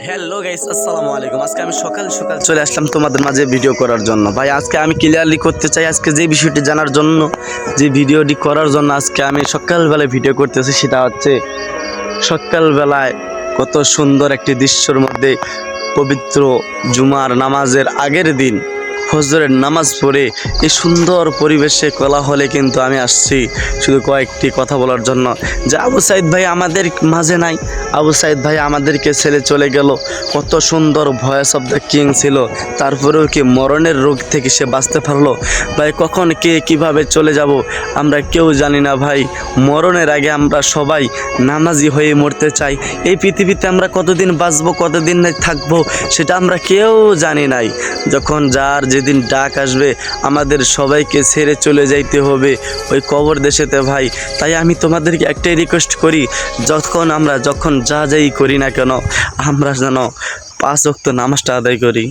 Hello guys, আসসালামু আলাইকুম। আজকে আমি সকাল সকাল চলে আসলাম তোমাদের মাঝে ভিডিও করার জন্য। ভাই আজকে আমি ক্লিয়ারলি করতে চাই, আজকে যে বিষয়টি জানার জন্য, যে ভিডিওটি করার জন্য আজকে আমি সকালবেলায় ভিডিও করতেছি, সেটা হচ্ছে সকালবেলায় কত সুন্দর একটি দৃশ্যের মধ্যে পবিত্র জুমার নামাজের আগের দিন ফজরের নামাজ পড়ে এই সুন্দর পরিবেশে কোলাহলে কিন্তু আমি আসছি শুধু কয়েকটি কথা বলার জন্য, যে আবু সাইদ ভাই আমাদের মাঝে নাই। আবু সাইদ ভাই আমাদেরকে ছেড়ে চলে গেল। কত সুন্দর ভয়েস অফ দ্য কিং ছিল, তারপরেও কি মরণের রোগ থেকে সে বাঁচতে পারলো? ভাই কখন কে কিভাবে চলে যাব আমরা কেউ জানি না ভাই। মরণের আগে আমরা সবাই নামাজি হয়ে মরতে চাই। এই পৃথিবীতে আমরা কতদিন বাঁচবো, কতদিন থাকবো, সেটা আমরা কেউ জানি নাই। যখন যার যেদিন ডাক আসবে আমাদের সবাইকে ছেড়ে চলে যাইতে হবে ওই কবর দেশেতে ভাই। তাই আমি তোমাদেরকে একটাই রিকোয়েস্ট করি, যখন যা যাই করি না কেন আমরা যেন 5 ওয়াক্ত নামাজটা আদায় করি।